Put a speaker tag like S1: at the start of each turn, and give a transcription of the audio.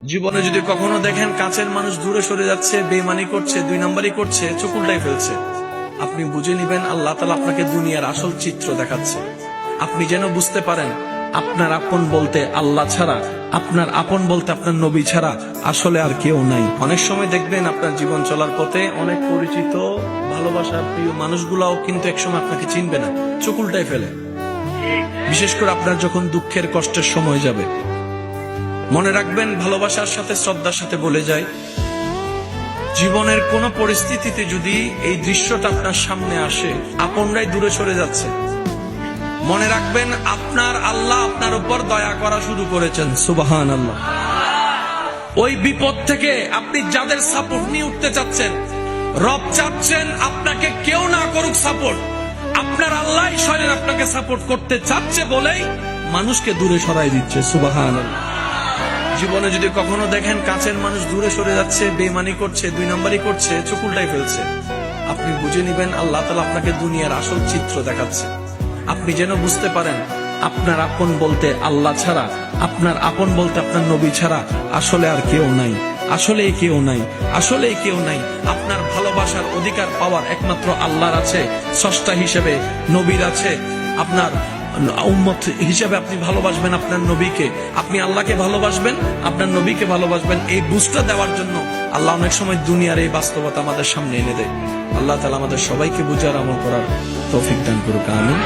S1: জীবনে যদি কখনো দেখেন কাছের মানুষ দূরে সরে যাচ্ছে, বেঈমানি করছে, দুই নাম্বারই করছে, চোখ উল্টাই ফেলছে, আপনি বুঝে নিবেন আল্লাহ তাআলা আপনাকে দুনিয়ার আসল চিত্র দেখাচ্ছে। আপনি যেন বুঝতে পারেন আপনার আপন বলতে আল্লাহ ছাড়া, আপনার আপন বলতে আপনার নবী ছাড়া আসলে আর কেউ নাই। অনেক সময় দেখবেন আপনার জীবন চলার পথে অনেক পরিচিত ভালোবাসার প্রিয় মানুষগুলাও কিন্তু একসময় আপনাকে চিনবে না, চোখ উল্টাই ফেলে। বিশেষ করে আপনার যখন দুঃখের কষ্টের সময় যাবে, মনে রাখবেন ভালোবাসার সাথে শ্রদ্ধার সাথে বলে যায়, জীবনের কোন পরিস্থিতিতে যদি এই দৃশ্যটা আপনার সামনে আসে, আপনরাই দূরে সরে যাচ্ছে, মনে রাখবেন আপনার আল্লাহ আপনার উপর দয়া করা শুরু করেছেন। সুবহানাল্লাহ। ওই বিপদ থেকে আপনি যাদের সাপোর্ট নিয়ে উঠতে চাচ্ছেন, রব চাচ্ছেন আপনাকে কেউ না করুক সাপোর্ট, আপনার আল্লাহ স্বয়ং আপনাকে সাপোর্ট করতে চাচ্ছে বলেই মানুষকে দূরে সরাই দিচ্ছে। সুবহানাল্লাহ। জীবনে যদি কখনো দেখেন কাছের মানুষ দূরে সরে যাচ্ছে, বেঈমানি করছে, দুই নাম্বারই করছে, চোখ উল্টাই ফেলছে, আপনি বুঝে নিবেন আল্লাহ তাআলা আপনাকে দুনিয়ার আসল চিত্র দেখাচ্ছে। আপনি যেন বুঝতে পারেন আপনার আপন বলতে আল্লাহ ছাড়া, আপনার আপন বলতে আপনার নবী ছাড়া আসলে আর কেউ নাই, আসলে কেউ নাই, আসলে কেউ নাই। আপনার ভালোবাসার অধিকার পাওয়ার একমাত্র আল্লাহর আছে, স্রষ্টা হিসেবে নবীর আছে। আপনার উম্মত হিসেবে আপনি ভালোবাসবেন আপনার নবীকে, আপনি আল্লাহকে ভালোবাসবেন, আপনার নবীকে ভালোবাসবেন। এই বুঝটা দেওয়ার জন্য আল্লাহ অনেক সময় দুনিয়ার এই বাস্তবতা আমাদের সামনে এনে দেয়। আল্লাহ তাআলা আমাদের সবাইকে বুঝার আমল করার তৌফিক দান করুক। আমিন।